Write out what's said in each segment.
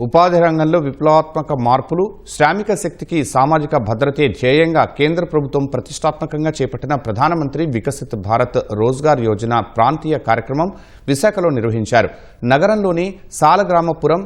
ఉపాధి రంగంలో విప్లవాత్మక మార్పులు, శ్రామిక శక్తికి సామాజిక భద్రతే ధ్యేయంగా కేంద్ర ప్రభుత్వం ప్రతిష్టాత్మకంగా చేపట్టిన ప్రధానమంత్రి వికసిత్ భారత్ రోజ్గార్ యోజన ప్రాంతీయ కార్యక్రమం విశాఖలో నిర్వహించారు. నగరంలోని సాలగ్రామపురం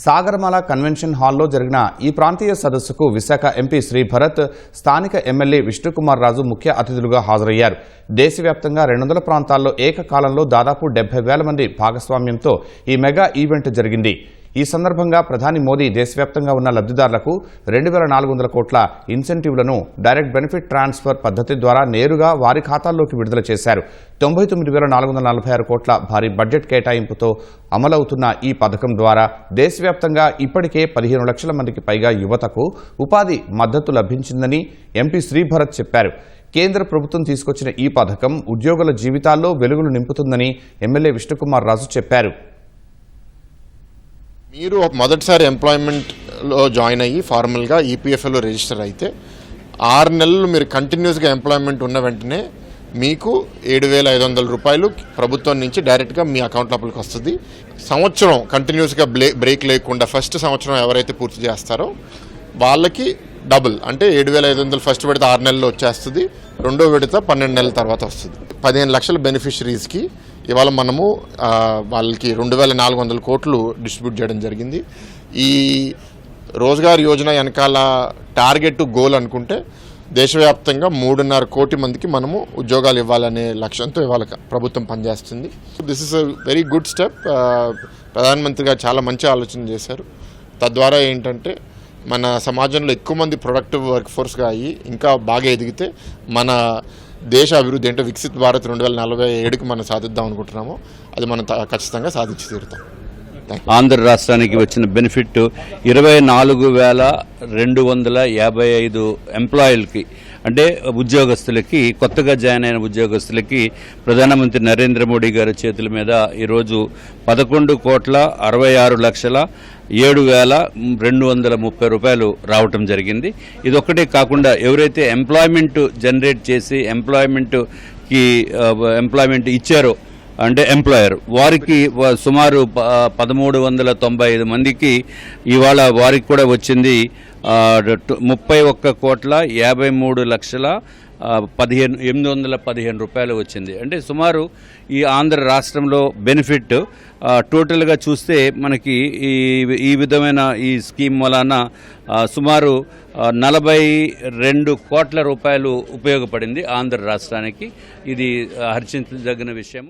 సాగరమాల కన్వెన్షన్ హాల్లో జరిగిన ఈ ప్రాంతీయ సదస్సుకు విశాఖ ఎంపీ శ్రీ భరత్, స్థానిక ఎమ్మెల్యే విష్ణుకుమార్ రాజు ముఖ్య అతిథులుగా హాజరయ్యారు. దేశవ్యాప్తంగా 200 ప్రాంతాల్లో ఏకకాలంలో దాదాపు 70,000 మంది భాగస్వామ్యంతో ఈ మెగా ఈవెంట్ జరిగింది. ఈ సందర్భంగా ప్రధాని మోదీ దేశవ్యాప్తంగా ఉన్న లబ్ధిదారులకు 2,400 కోట్ల ఇన్సెంటివ్లను డైరెక్ట్ బెనిఫిట్ ట్రాన్స్ఫర్ పద్ధతి ద్వారా నేరుగా వారి ఖాతాల్లోకి విడుదల చేశారు. 99,446 కోట్ల భారీ బడ్జెట్ కేటాయింపుతో అమలవుతున్న ఈ పథకం ద్వారా దేశవ్యాప్తంగా ఇప్పటికే 15 లక్షల మందికి పైగా యువతకు ఉపాధి మద్దతు లభించిందని ఎంపీ శ్రీభరత్ చెప్పారు. కేంద్ర ప్రభుత్వం తీసుకొచ్చిన ఈ పథకం ఉద్యోగుల జీవితాల్లో వెలుగులు నింపుతుందని ఎమ్మెల్యే విష్ణుకుమార్ రాజు చెప్పారు. మీరు మొదటిసారి ఎంప్లాయ్మెంట్లో జాయిన్ అయ్యి ఫార్మల్గా ఈపీఎఫ్లో రిజిస్టర్ అయితే 6 నెలలు మీరు కంటిన్యూస్గా ఎంప్లాయ్మెంట్ ఉన్న వెంటనే మీకు 7,500 రూపాయలు ప్రభుత్వం నుంచి డైరెక్ట్గా మీ అకౌంట్ లోపలికి వస్తుంది. సంవత్సరం కంటిన్యూస్గా బ్రేక్ లేకుండా ఫస్ట్ సంవత్సరం ఎవరైతే పూర్తి చేస్తారో వాళ్ళకి డబుల్, అంటే 7,500 ఫస్ట్ విడత 6 నెలల్లో వచ్చేస్తుంది, రెండో విడత 12 నెలల తర్వాత వస్తుంది. 15 లక్షల బెనిఫిషరీస్కి ఇవాళ మనము వాళ్ళకి 2,400 కోట్లు డిస్ట్రిబ్యూట్ చేయడం జరిగింది. ఈ రోజ్గార్ యోజన వెనకాల టార్గెట్ గోల్ అనుకుంటే దేశవ్యాప్తంగా 3.5 కోటి మందికి మనము ఉద్యోగాలు ఇవ్వాలనే లక్ష్యంతో ఇవాళ ప్రభుత్వం పనిచేస్తుంది. This is a very good step. ప్రధానమంత్రి గారు చాలా మంచి ఆలోచన చేశారు. తద్వారా ఏంటంటే మన సమాజంలో ఎక్కువ మంది ప్రొడక్టివ్ వర్క్ ఫోర్స్గా అయ్యి ఇంకా బాగా ఎదిగితే మన దేశ అభివృద్ధి అంటే వికసిత్ భారత్ 2047కి మనం సాధిద్దాం అనుకుంటున్నామో అది మనం ఖచ్చితంగా సాధించి తీరుతాం. ఆంధ్ర రాష్ట్రానికి వచ్చిన బెనిఫిట్ 24,255 ఎంప్లాయీలకి, అంటే ఉద్యోగస్తులకి, కొత్తగా జాయిన్ అయిన ఉద్యోగస్తులకి ప్రధానమంత్రి నరేంద్ర మోడీ గారి చేతుల మీద ఈరోజు 11,66,07,230 రూపాయలు రావటం జరిగింది. ఇదొక్కటే కాకుండా ఎవరైతే ఎంప్లాయ్మెంట్ జనరేట్ చేసి ఎంప్లాయ్మెంట్ ఇచ్చారో అంటే ఎంప్లాయర్, వారికి సుమారు 1,395 మందికి ఇవాళ వారికి కూడా వచ్చింది 31,53,815 రూపాయలు వచ్చింది. అంటే సుమారు ఈ ఆంధ్ర రాష్ట్రంలో బెనిఫిట్ టోటల్గా చూస్తే మనకి ఈ విధమైన ఈ స్కీమ్ వలన సుమారు 42 కోట్ల రూపాయలు ఉపయోగపడింది ఆంధ్ర రాష్ట్రానికి. ఇది హర్షించదగిన విషయం.